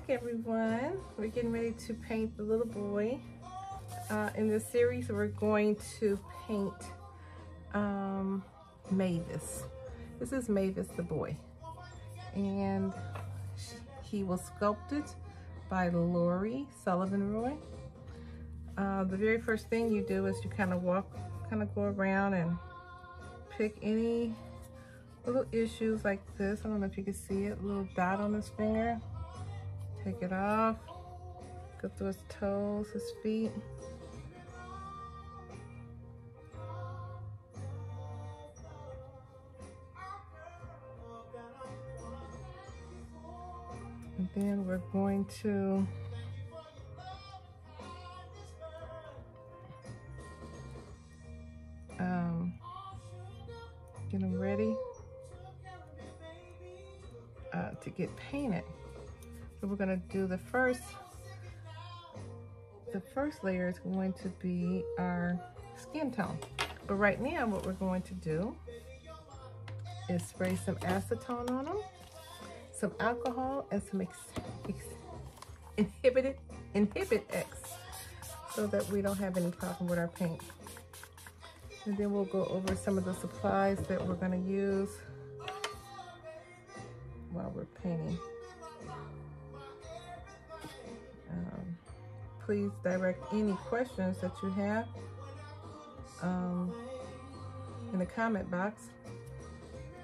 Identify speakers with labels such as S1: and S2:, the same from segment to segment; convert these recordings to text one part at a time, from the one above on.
S1: everyone. We're getting ready to paint the little boy. In this series, we're going to paint Mavis. This is Mavis the boy. And he was sculpted by Lori Sullivan-Roy. The very first thing you do is you kind of go around and pick any little issues like this. I don't know if you can see it, little dot on his finger. Take it off, go through his toes, his feet. And then we're going to get him ready to get painted. So we're going to do the first layer is going to be our skin tone. But right now what we're going to do is spray some acetone on them, some alcohol, and some inhibit X, so that we don't have any problem with our paint. And then we'll go over some of the supplies that we're going to use while we're painting. Please direct any questions that you have in the comment box.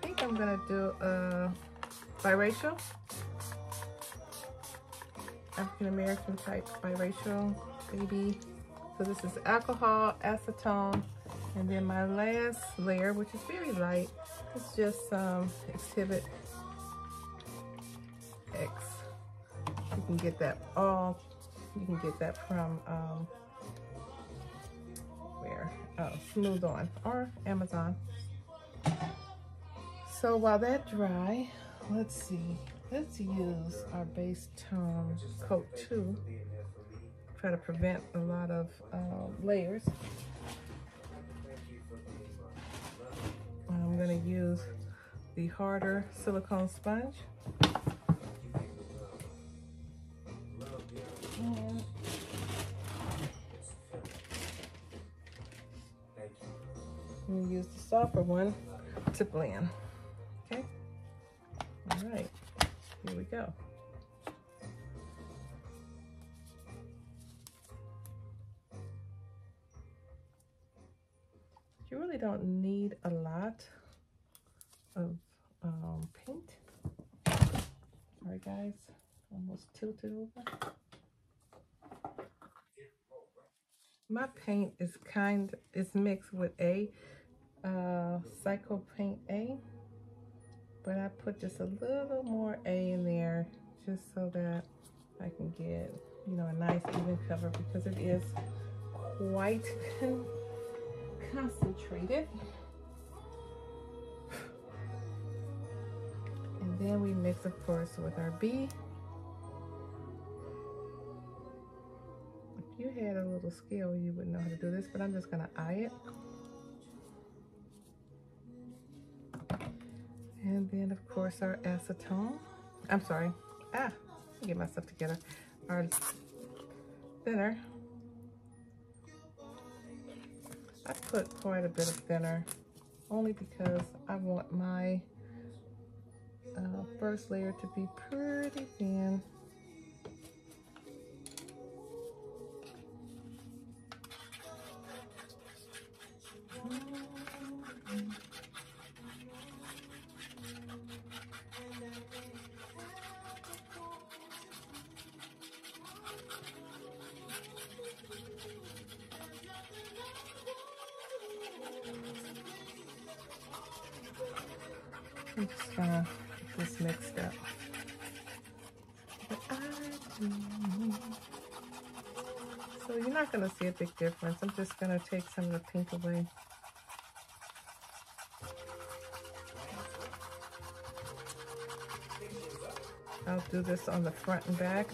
S1: I think I'm going to do a biracial, African-American type biracial baby. So this is alcohol, acetone, and then my last layer, which is very light, is just exhibit X. You can get that from where? Oh, Smooth On or Amazon. So while that dry, let's use our base tone coat 2. Try to prevent a lot of layers. I'm going to use the harder silicone sponge. And I'm going to use the softer one to blend. Okay? All right. Here we go. You really don't need a lot of paint. Sorry guys, almost tilted over. My paint is mixed with Psycho Paint A, but I put just a little more A in there just so that I can get, a nice even cover, because it is quite concentrated. And then we mix, of course, with our B. If you had a little skill, you would know how to do this, but I'm just going to eye it. And then, of course, our acetone. I'm sorry. Let me get myself together. Our thinner. I put quite a bit of thinner, only because I want my first layer to be pretty thin. I'm just gonna get this mixed up. So you're not gonna see a big difference. I'm just gonna take some of the pink away. I'll do this on the front and back.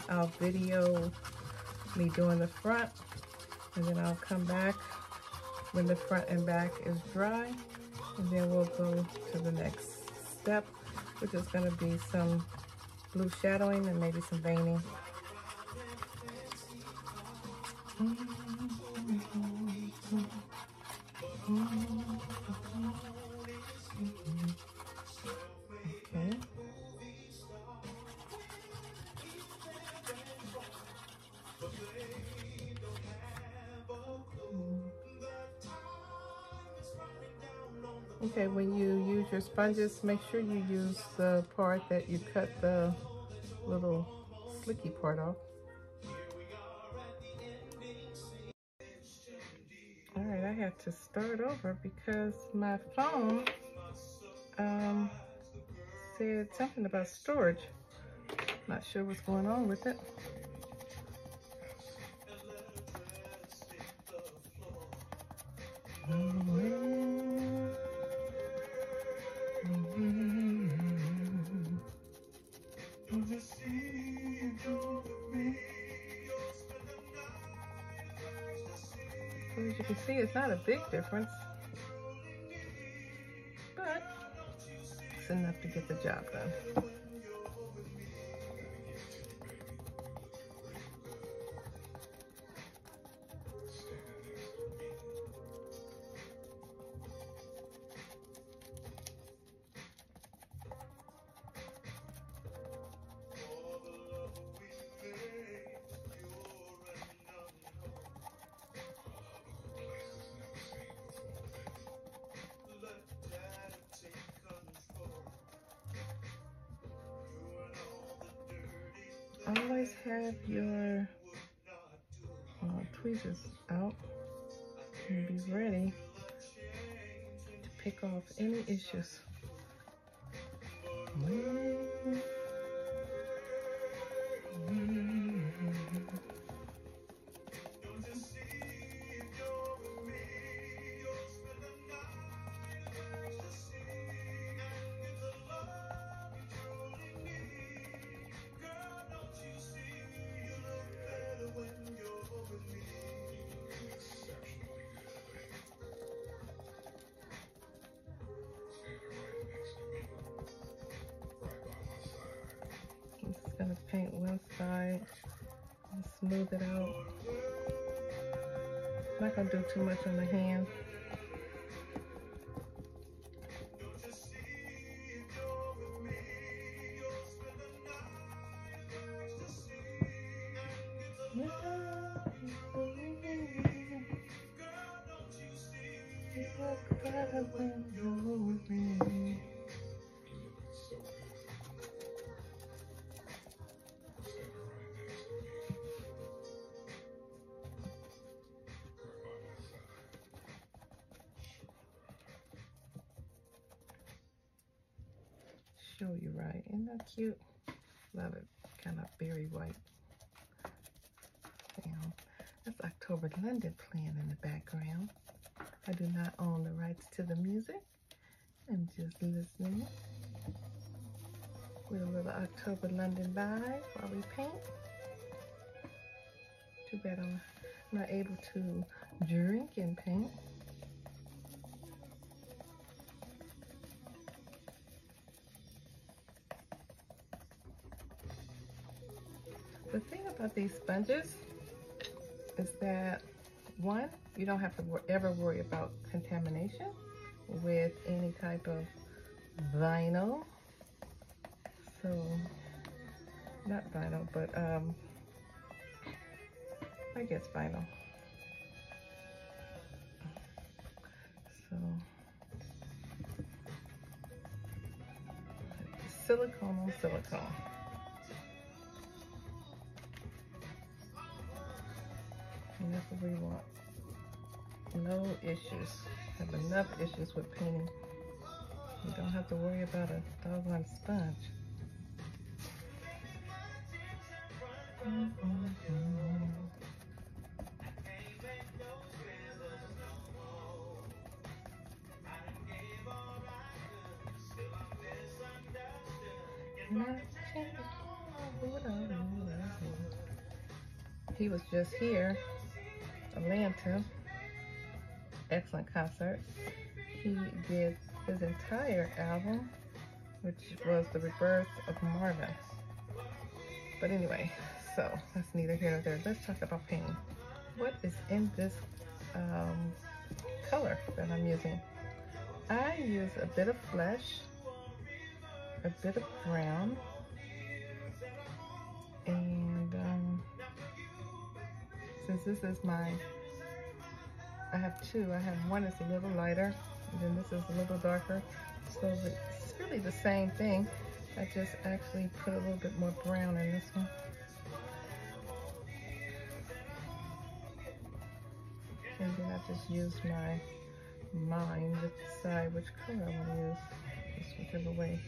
S1: I'll video me doing the front, and then I'll come back when the front and back is dry, and then we'll go to the next step, which is going to be some blue shadowing and maybe some veining. Okay. Okay, when you use your sponges, make sure you use the part that you cut the little slicky part off. All right, I had to start over because my phone said something about storage. Not sure what's going on with it. So as you can see, it's not a big difference, but it's enough to get the job done. Always have your tweezers out and be ready to pick off any issues. I'm just gonna paint one side and smooth it out. I'm not gonna do too much on the hand. Show you right. Isn't that cute? Love it. Kind of berry white. Damn. That's October London playing in the background. I do not own the rights to the music. I'm just listening with a little October London vibe while we paint. Too bad I'm not able to drink and paint. The thing about these sponges is that, one, you don't have to ever worry about contamination with any type of vinyl. So, not vinyl, but I guess vinyl. So, silicone on silicone. And that's what we want. No issues. Have enough issues with painting. You don't have to worry about a doggone sponge. He was just here, Atlanta, excellent concert. He did his entire album, which was the Rebirth of Marvin. But anyway, so that's neither here nor there. Let's talk about painting. What is in this color that I'm using? I use a bit of flesh, a bit of brown, and since this is I have two. I have one that's a little lighter, and then this is a little darker. So it's really the same thing. I just actually put a little bit more brown in this one. And then I just use my mind to decide which color I want to use. Just whichever way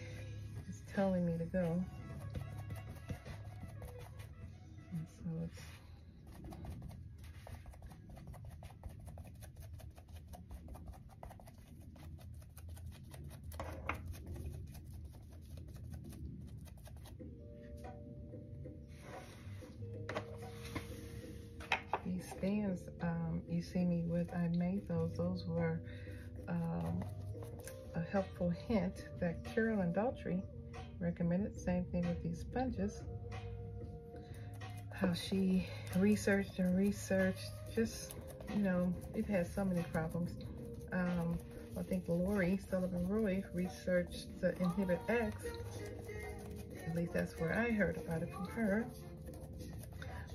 S1: it's telling me to go. And so it's these stands you see me with, I made those. Those were a helpful hint that Carolyn Daltrey recommended. Same thing with these sponges. How she researched and researched, just, you know, we've had so many problems. I think Lori Sullivan Roy researched the Inhibit X. At least that's where I heard about it from her.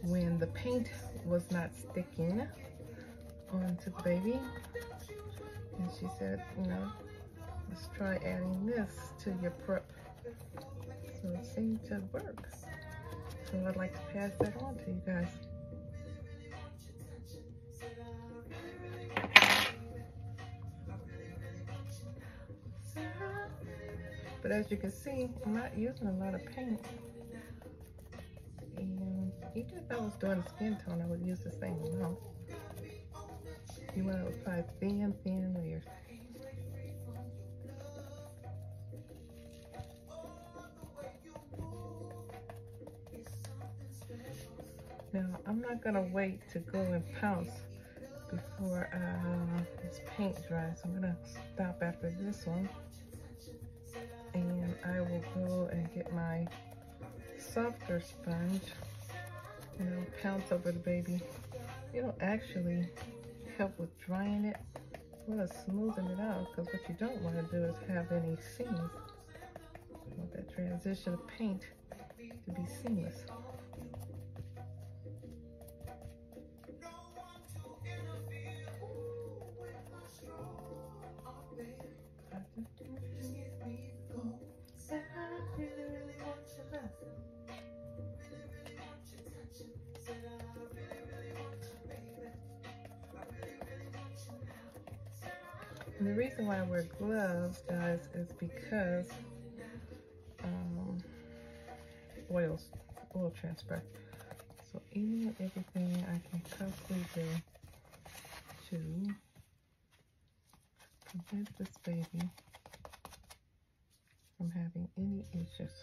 S1: When the paint was not sticking onto the baby, and she said, you know, let's try adding this to your prep. So it seemed to work. So I'd like to pass that on to you guys. But as you can see, I'm not using a lot of paint. And even if I was doing skin tone, I would use the same amount. You want to apply thin layers. Now, I'm not going to wait to go and pounce before this paint dries. I'm going to stop after this one. And I will go and get my softer sponge and I'll pounce over the baby. It'll actually help with drying it. I want to smoothen it out, because what you don't want to do is have any seams. You want that transition of paint to be seamless. And the reason why I wear gloves, guys, is because oil transfer. So any and everything I can possibly do to prevent this baby from having any issues.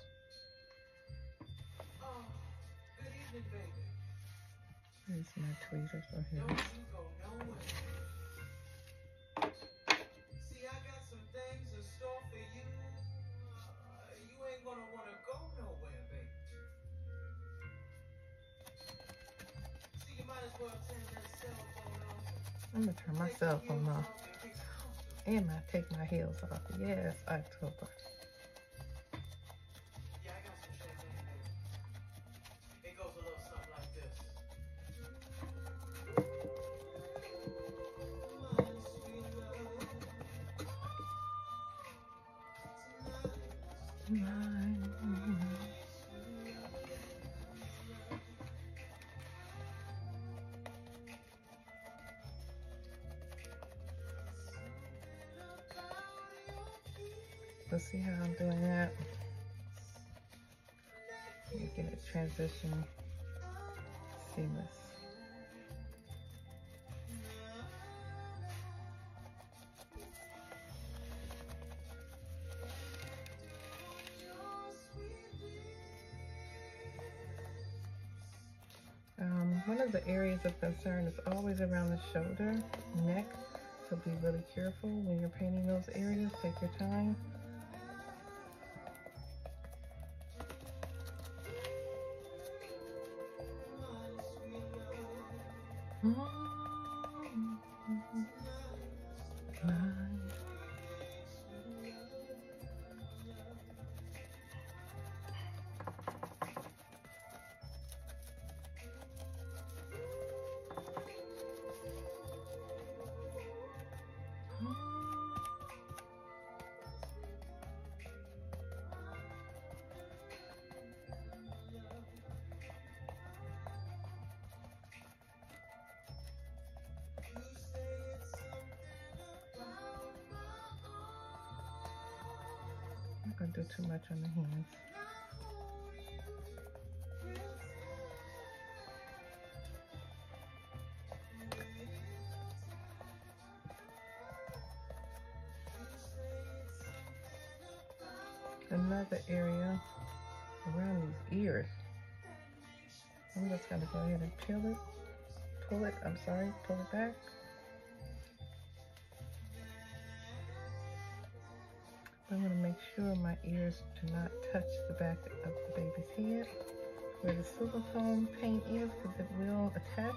S1: Here's my tweezers for him. I'm gonna turn my cell phone off and take my heels off. Yes, October. It goes a little something like this. Let's see how I'm doing that. Making it transition seamless. One of the areas of concern is always around the shoulder, neck, so be really careful when you're painting those areas. Take your time. gonna do too much on the hands. Another area around these ears. I'm just gonna go ahead and pull it back. I'm gonna make sure my ears do not touch the back of the baby's head where the silicone paint is, because it will attach.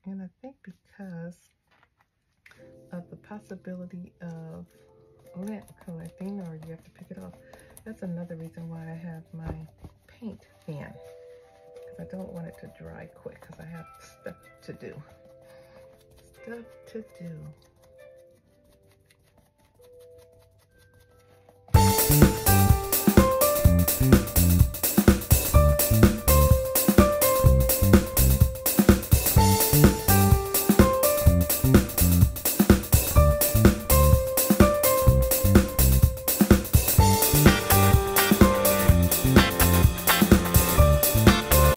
S1: And I think because of the possibility of lint collecting, or you have to pick it off, that's another reason why I have my paint fan, because I don't want it to dry quick, because I have stuff to do. Stuff to do.